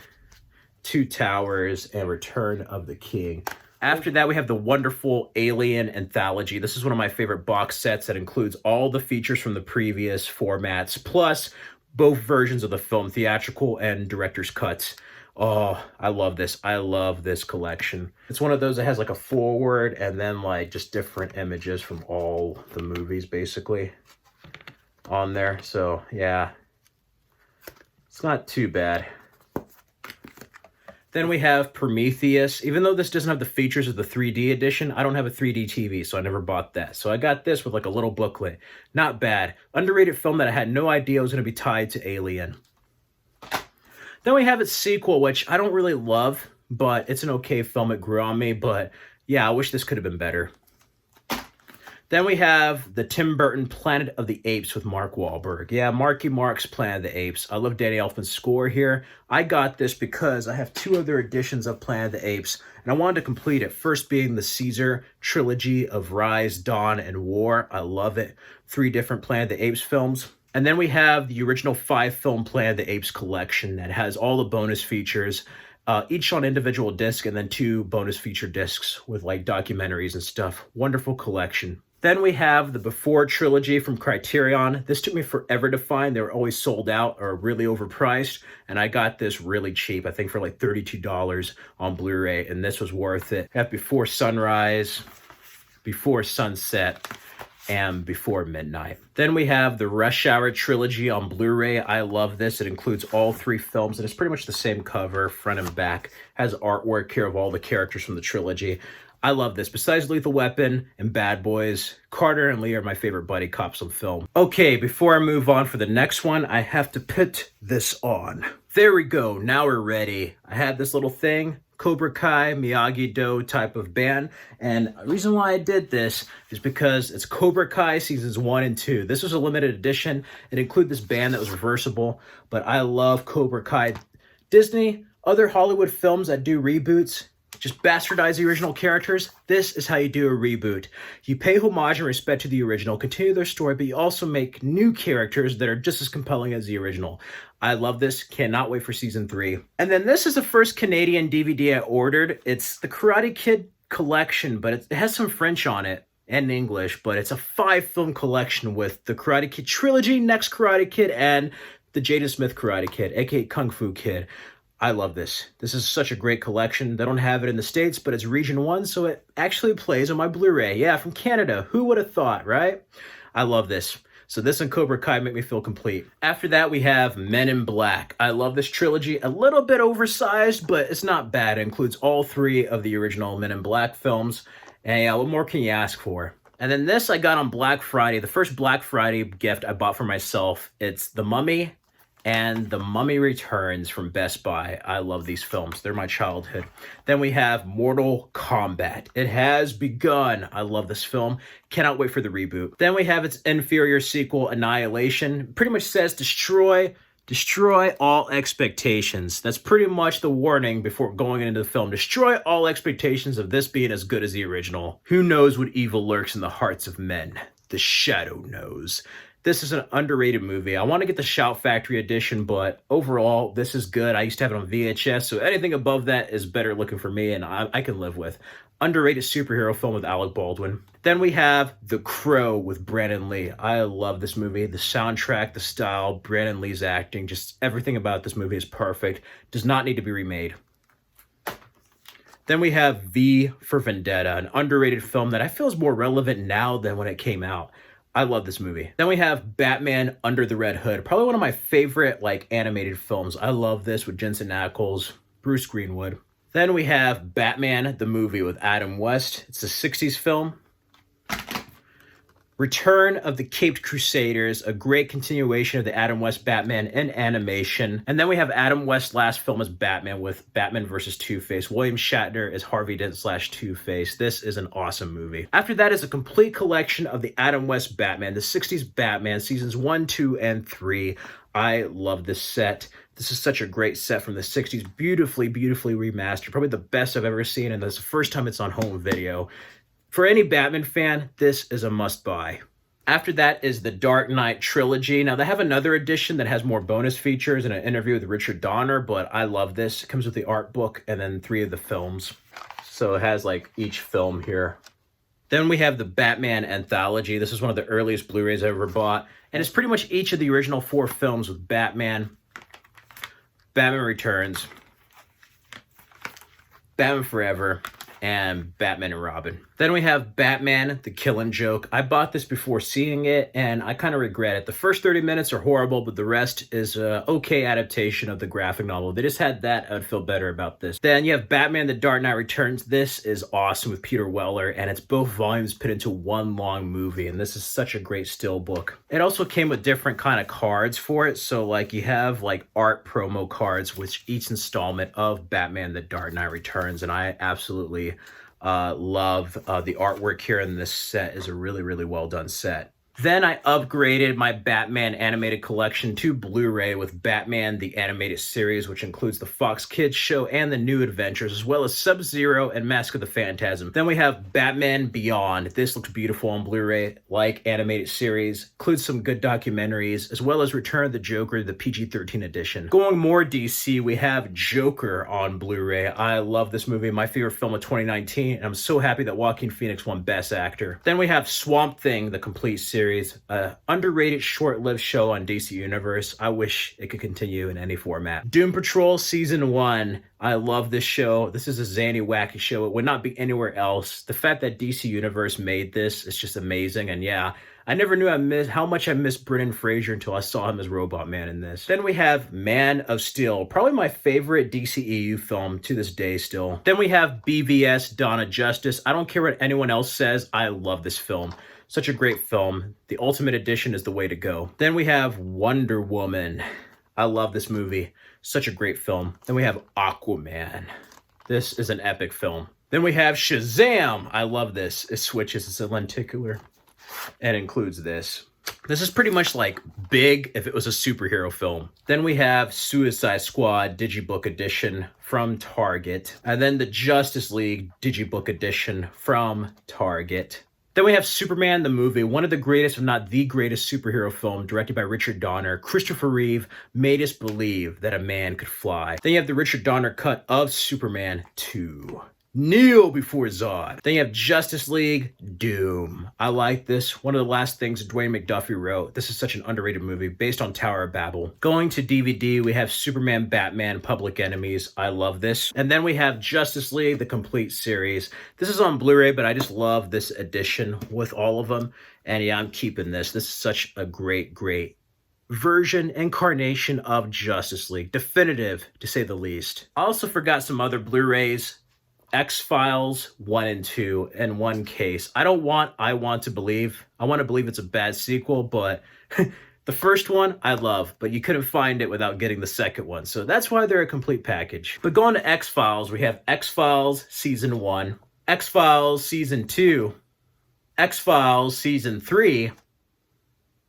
A: Two Towers, and Return of the King. After that, we have the wonderful Alien Anthology. This is one of my favorite box sets that includes all the features from the previous formats, plus both versions of the film, theatrical and director's cuts. Oh, I love this. I love this collection. It's one of those that has like a forward and then like just different images from all the movies basically on there. So yeah, it's not too bad. Then we have Prometheus. Even though this doesn't have the features of the 3D edition, I don't have a 3D TV, so I never bought that. So I got this with like a little booklet. Not bad. Underrated film that I had no idea was going to be tied to Alien. Then we have its sequel, which I don't really love, but it's an okay film. It grew on me, but yeah, I wish this could have been better. Then we have the Tim Burton Planet of the Apes with Mark Wahlberg. Yeah, Marky Mark's Planet of the Apes. I love Danny Elfman's score here. I got this because I have 2 other editions of Planet of the Apes, and I wanted to complete it. First being the Caesar trilogy of Rise, Dawn, and War. I love it. 3 different Planet of the Apes films. And then we have the original 5-film Planet of the Apes collection that has all the bonus features, each on individual disc, and then 2 bonus feature discs with like documentaries and stuff. Wonderful collection. Then we have the Before trilogy from Criterion. This took me forever to find. They were always sold out or really overpriced, and I got this really cheap, I think for like $32 on Blu-ray, and this was worth it. I have Before Sunrise, Before Sunset, and Before Midnight. Then we have the Rush Hour trilogy on Blu-ray. I love this. It includes all 3 films, and it's pretty much the same cover, front and back. Has artwork here of all the characters from the trilogy. I love this. Besides Lethal Weapon and Bad Boys, Carter and Lee are my favorite buddy cops on film. Okay, before I move on for the next one, I have to put this on. There we go. Now we're ready. I had this little thing, Cobra Kai, Miyagi-Do type of band. And the reason why I did this is because it's Cobra Kai seasons 1 and 2. This was a limited edition. It included this band that was reversible, but I love Cobra Kai. Disney, other Hollywood films that do reboots, just bastardize the original characters. This is how you do a reboot. You pay homage and respect to the original, continue their story, but you also make new characters that are just as compelling as the original. I love this. Cannot wait for season 3. And then this is the first Canadian DVD I ordered. It's the Karate Kid collection, but it has some French on it and English, but it's a 5-film collection with the Karate Kid trilogy, Next Karate Kid, and the Jaden Smith Karate Kid, aka Kung Fu Kid. I love this. This is such a great collection. They don't have it in the States, but it's region 1, so it actually plays on my Blu-ray. Yeah, from Canada. Who would have thought, right? I love this. So this and Cobra Kai make me feel complete. After that, we have Men in Black. I love this trilogy. A little bit oversized, but it's not bad. It includes all 3 of the original Men in Black films. And yeah, what more can you ask for? And then this I got on Black Friday. The first Black Friday gift I bought for myself. It's The Mummy and The Mummy Returns from Best Buy. I love these films. They're my childhood. Then we have Mortal Kombat. It has begun. I love this film. Cannot wait for the reboot. Then we have its inferior sequel, Annihilation. Pretty much says destroy all expectations. That's pretty much the warning before going into the film. Destroy all expectations of this being as good as the original. Who knows what evil lurks in the hearts of men? The Shadow knows. This is an underrated movie. I want to get the Shout Factory edition, but overall, this is good. I used to have it on VHS, so anything above that is better looking for me, and I can live with. Underrated superhero film with Alec Baldwin. Then we have The Crow with Brandon Lee. I love this movie. The soundtrack, the style, Brandon Lee's acting, just everything about this movie is perfect. Does not need to be remade. Then we have V for Vendetta, an underrated film that I feel is more relevant now than when it came out. I love this movie. Then we have Batman Under the Red Hood. Probably one of my favorite animated films. I love this with Jensen Ackles, Bruce Greenwood. Then we have Batman the movie with Adam West. It's a 60s film. Return of the Caped Crusaders, a great continuation of the Adam West Batman in animation. And then we have Adam West's last film as Batman with Batman vs. Two-Face. William Shatner as Harvey Dent / Two-Face. This is an awesome movie. After that is a complete collection of the Adam West Batman, the 60s Batman, seasons 1, 2, and 3. I love this set. This is such a great set from the 60s. Beautifully, beautifully remastered. Probably the best I've ever seen, and that's the first time it's on home video. For any Batman fan, this is a must-buy. After that is the Dark Knight trilogy. Now, they have another edition that has more bonus features and an interview with Richard Donner, but I love this. It comes with the art book and then 3 of the films. So it has each film here. Then we have the Batman Anthology. This is one of the earliest Blu-rays I ever bought. And it's pretty much each of the original 4 films with Batman, Batman Returns, Batman Forever, and Batman and Robin. Then we have Batman, The Killing Joke. I bought this before seeing it, and I kind of regret it. The first 30 minutes are horrible, but the rest is an okay adaptation of the graphic novel. If they just had that, I would feel better about this. Then you have Batman, The Dark Knight Returns. This is awesome with Peter Weller, and it's both volumes put into one long movie, and this is such a great still book. It also came with different kind of cards for it, so like you have like art promo cards with each installment of Batman, The Dark Knight Returns, and I absolutely love the artwork here in this set. Is a really well done set. Then I upgraded my Batman animated collection to Blu-ray with Batman the Animated Series, which includes the Fox Kids show and the New Adventures, as well as Sub-Zero and Mask of the Phantasm. Then we have Batman Beyond. This looks beautiful on Blu-ray, like animated series. Includes some good documentaries, as well as Return of the Joker, the PG-13 edition. Going more DC, we have Joker on Blu-ray. I love this movie, my favorite film of 2019, and I'm so happy that Joaquin Phoenix won Best Actor. Then we have Swamp Thing, the complete series. Underrated short-lived show on DC Universe. I wish it could continue in any format. Doom Patrol Season 1. I love this show. This is a zany, wacky show. It would not be anywhere else. The fact that DC Universe made this is just amazing. And yeah, I never knew how much I missed Brendan Fraser until I saw him as Robot Man in this. Then we have Man of Steel, probably my favorite DCEU film to this day still. Then we have BVS, Dawn of Justice. I don't care what anyone else says. I love this film. Such a great film. The Ultimate Edition is the way to go. Then we have Wonder Woman. I love this movie. Such a great film. Then we have Aquaman. This is an epic film. Then we have Shazam. I love this. It switches. It's a lenticular. And includes this. This is pretty much like Big if it was a superhero film. Then we have Suicide Squad Digibook Edition from Target. And then the Justice League Digibook Edition from Target. Then we have Superman the movie, one of the greatest, if not the greatest superhero film, directed by Richard Donner. Christopher Reeve made us believe that a man could fly. Then you have the Richard Donner cut of Superman 2. Kneel before Zod. Then you have Justice League Doom. I like this. One of the last things Dwayne McDuffie wrote. This is such an underrated movie based on Tower of Babel. Going to DVD, we have Superman, Batman, Public Enemies. I love this. And then we have Justice League, the complete series. This is on Blu-ray, but I just love this edition with all of them. And yeah, I'm keeping this. This is such a great version, incarnation of Justice League. Definitive, to say the least. I also forgot some other Blu-rays. X-Files 1 and 2 in one case. I want to believe. I want to believe it's a bad sequel, but the first one I love, but you couldn't find it without getting the second one. So that's why they're a complete package. But going to X-Files, we have X-Files Season 1, X-Files Season 2, X-Files Season 3,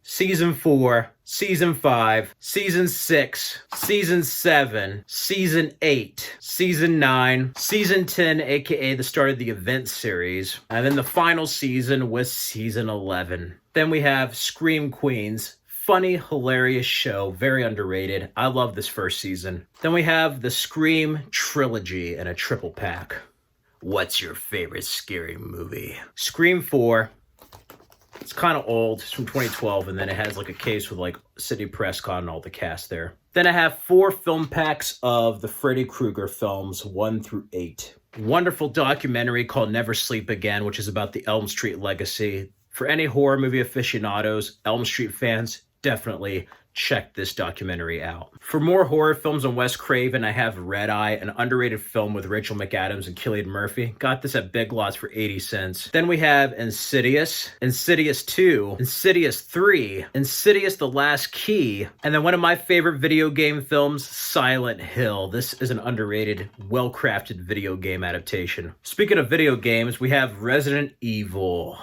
A: Season 4, Season 5, Season 6, Season 7, Season 8, Season 9, Season 10, aka the start of the event series, and then the final season was Season 11. Then we have Scream Queens. Funny, hilarious show, very underrated. I love this first season. Then we have the Scream Trilogy in a triple pack. What's your favorite scary movie? Scream 4. It's kind of old. It's from 2012, and then it has like a case with like Sidney Prescott and all the cast there. Then I have 4 film packs of the Freddy Krueger films, 1 through 8. Wonderful documentary called Never Sleep Again, which is about the Elm Street legacy. For any horror movie aficionados, Elm Street fans, definitely check this documentary out. For more horror films on Wes Craven, I have Red Eye, an underrated film with Rachel McAdams and Cillian Murphy. Got this at Big Lots for 80 cents. Then we have Insidious, Insidious 2, Insidious 3, Insidious The Last Key, and then one of my favorite video game films, Silent Hill. This is an underrated, well-crafted video game adaptation. Speaking of video games, we have Resident Evil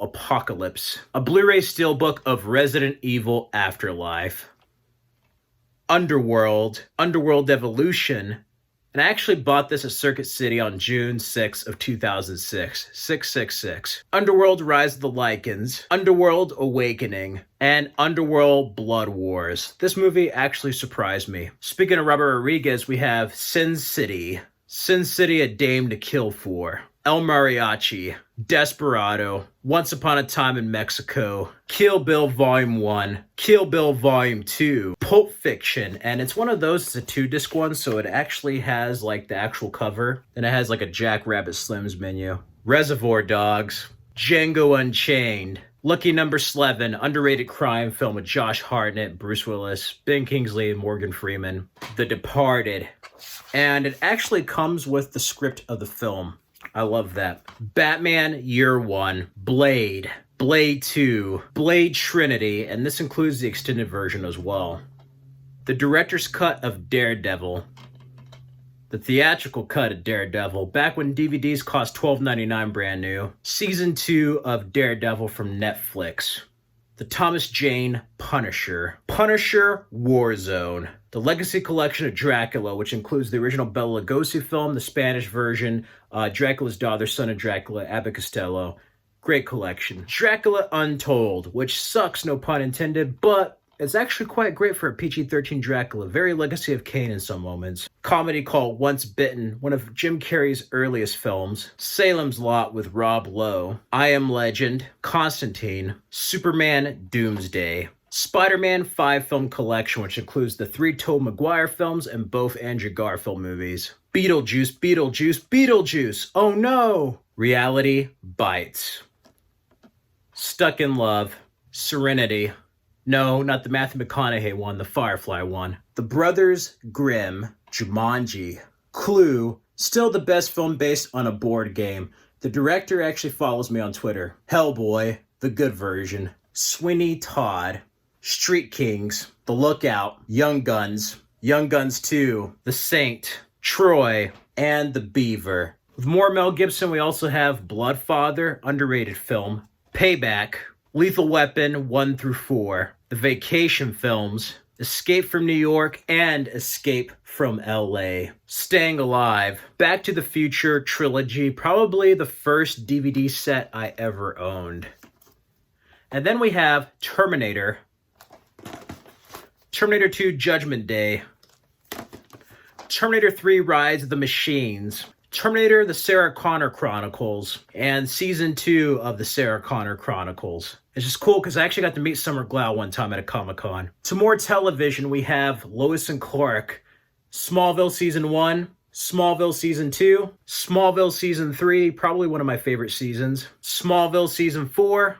A: Apocalypse, a Blu-ray steelbook of Resident Evil Afterlife, Underworld Evolution, and I actually bought this at Circuit City on June 6th of 2006, 666. Underworld Rise of the Lycans, Underworld Awakening, and Underworld Blood Wars. This movie actually surprised me. Speaking of Robert Rodriguez, we have Sin City, A Dame to Kill For, El Mariachi, Desperado, Once Upon a Time in Mexico, Kill Bill Volume 1, Kill Bill Volume 2, Pulp Fiction, and it's one of those, it's a 2-disc one, so it actually has like the actual cover, and it has like a Jack Rabbit Slims menu. Reservoir Dogs, Django Unchained, Lucky Number 11, underrated crime film with Josh Hartnett, Bruce Willis, Ben Kingsley, and Morgan Freeman. The Departed, and it actually comes with the script of the film. I love that. Batman Year One, Blade, Blade 2, Blade Trinity, and this includes the extended version as well. The director's cut of Daredevil, the theatrical cut of Daredevil, back when DVDs cost $12.99 brand new. Season 2 of Daredevil from Netflix. The Thomas Jane Punisher. Punisher Warzone. The Legacy Collection of Dracula, which includes the original Bela Lugosi film, the Spanish version, Dracula's Daughter, Son of Dracula, Abbott Costello. Great collection. Dracula Untold, which sucks, no pun intended, but it's actually quite great for a PG-13 Dracula. Very Legacy of Kain in some moments. Comedy called Once Bitten, one of Jim Carrey's earliest films. Salem's Lot with Rob Lowe. I Am Legend. Constantine. Superman Doomsday. Spider-Man 5-film collection, which includes the 3 Tobey Maguire films and both Andrew Garfield movies. Beetlejuice, Beetlejuice, Beetlejuice! Oh no! Reality Bites. Stuck in Love. Serenity. No, not the Matthew McConaughey one, the Firefly one. The Brothers Grimm, Jumanji. Clue, still the best film based on a board game. The director actually follows me on Twitter. Hellboy, the good version. Sweeney Todd. Street Kings, The Lookout, Young Guns 2, The Saint, Troy, and The Beaver. With more Mel Gibson, we also have Bloodfather, underrated film. Payback, Lethal Weapon 1 through 4, The Vacation films, Escape from New York, and Escape from LA. Staying Alive, Back to the Future trilogy, probably the first DVD set I ever owned. And then we have Terminator, Terminator 2 Judgment Day, Terminator 3 Rise of the Machines, Terminator the Sarah Connor Chronicles, and Season 2 of the Sarah Connor Chronicles. It's just cool because I actually got to meet Summer Glau one time at a Comic-Con. To more television, we have Lois and Clark, Smallville Season 1, Smallville Season 2, Smallville Season 3, probably one of my favorite seasons, Smallville Season 4,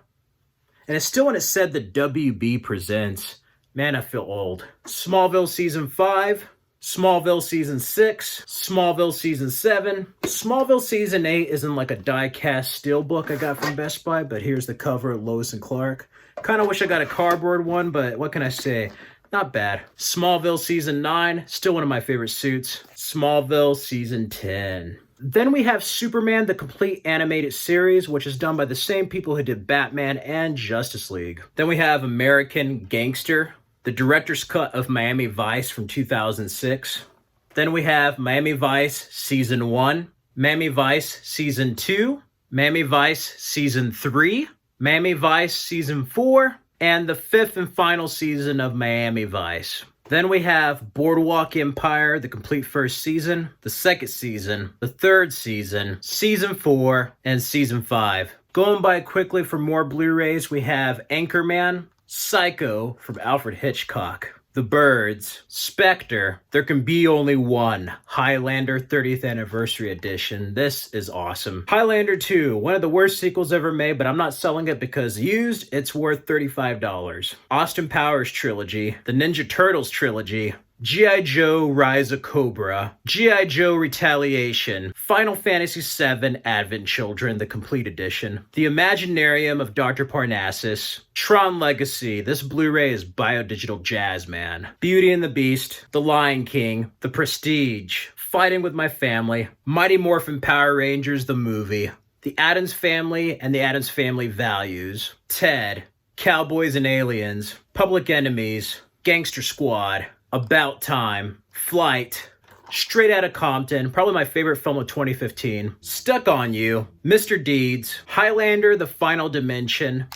A: and it's still when it said the WB Presents. Man, I feel old. Smallville Season 5, Smallville Season 6, Smallville Season 7. Smallville Season 8 is in like a die-cast steelbook I got from Best Buy, but here's the cover of Lois and Clark. Kind of wish I got a cardboard one, but what can I say? Not bad. Smallville Season 9, still one of my favorite suits. Smallville Season 10. Then we have Superman, the complete animated series, which is done by the same people who did Batman and Justice League. Then we have American Gangster, the director's cut of Miami Vice from 2006. Then we have Miami Vice Season 1, Miami Vice Season 2, Miami Vice Season 3, Miami Vice Season 4, and the 5th and final season of Miami Vice. Then we have Boardwalk Empire, the complete first season, the 2nd season, the 3rd season, Season 4, and Season 5. Going by quickly for more Blu-rays, we have Anchorman, Psycho from Alfred Hitchcock, The Birds, Spectre, There Can Be Only One, Highlander 30th Anniversary Edition. This is awesome. Highlander 2, one of the worst sequels ever made, but I'm not selling it because used, it's worth $35. Austin Powers Trilogy, the Ninja Turtles Trilogy, G.I. Joe Rise of Cobra, G.I. Joe Retaliation, Final Fantasy VII Advent Children, the complete edition, The Imaginarium of Dr. Parnassus, Tron Legacy, this Blu-ray is biodigital jazz, man, Beauty and the Beast, The Lion King, The Prestige, Fighting with My Family, Mighty Morphin Power Rangers, the movie, The Addams Family and the Addams Family Values, Ted, Cowboys and Aliens, Public Enemies, Gangster Squad, About Time, Flight, Straight Outta Compton, probably my favorite film of 2015, Stuck on You, Mr. Deeds, Highlander, The Final Dimension,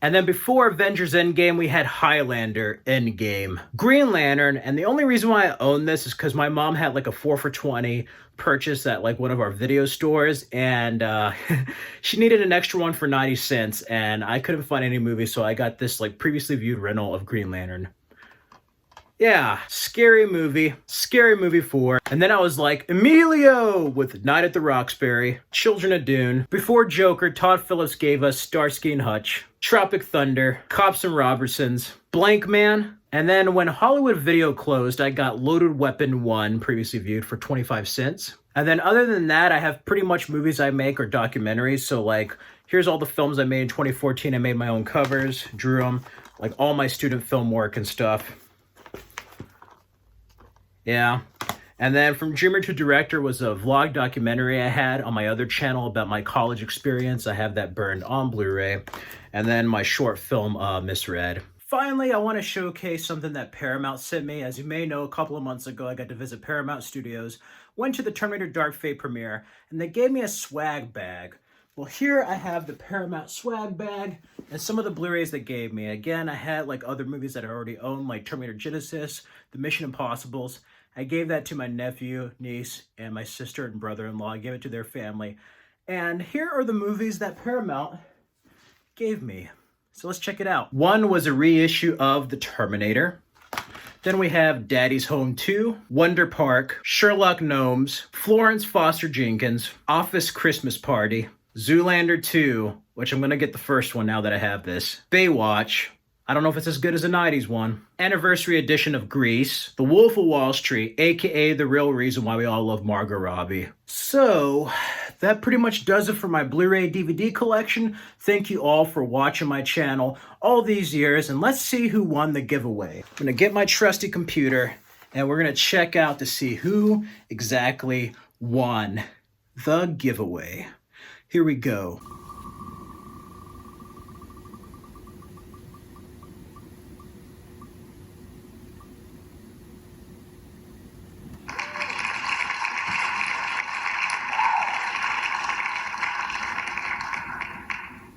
A: And then before Avengers Endgame, we had Highlander Endgame. Green Lantern, and the only reason why I own this is because my mom had like a 4 for 20 purchase at like one of our video stores, and she needed an extra one for 90 cents, and I couldn't find any movies, so I got this like previously viewed rental of Green Lantern. Yeah, scary movie 4. And then I was like, Emilio with Night at the Roxbury, Children of Dune. Before Joker, Todd Phillips gave us Starsky and Hutch, Tropic Thunder, Cops and Robertsons, Blank Man. And then when Hollywood Video closed, I got Loaded Weapon 1, previously viewed, for 25 cents. And then other than that, I have pretty much movies I make or documentaries. So like, here's all the films I made in 2014. I made my own covers, drew them, like all my student film work and stuff. Yeah. And then From Dreamer to Director was a vlog documentary I had on my other channel about my college experience. I have that burned on Blu-ray. And then my short film, Misread. Finally, I want to showcase something that Paramount sent me. As you may know, a couple of months ago, I got to visit Paramount Studios, went to the Terminator Dark Fate premiere, and they gave me a swag bag. Well, here I have the Paramount swag bag and some of the Blu-rays they gave me. Again, I had like other movies that I already owned, like Terminator Genesis, the Mission Impossibles. I gave that to my nephew, niece, and my sister and brother-in-law. I gave it to their family. And here are the movies that Paramount gave me. So let's check it out. One was a reissue of The Terminator. Then we have Daddy's Home 2, Wonder Park, Sherlock Gnomes, Florence Foster Jenkins, Office Christmas Party, Zoolander 2, which I'm going to get the first one now that I have this, Baywatch. I don't know if it's as good as the 90s one. Anniversary edition of Grease, The Wolf of Wall Street, aka the real reason why we all love Margot Robbie. So, that pretty much does it for my Blu-ray DVD collection. Thank you all for watching my channel all these years, and let's see who won the giveaway. I'm gonna get my trusty computer, and we're gonna check out to see who exactly won the giveaway. Here we go.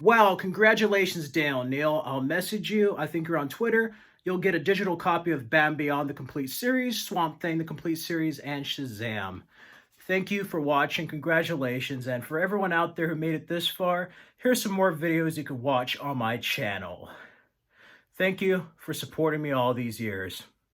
A: Wow, congratulations, Dale Neal. I'll message you. I think you're on Twitter. You'll get a digital copy of Bam Beyond the Complete Series, Swamp Thing the Complete Series, and Shazam. Thank you for watching. Congratulations. And for everyone out there who made it this far, here's some more videos you can watch on my channel. Thank you for supporting me all these years.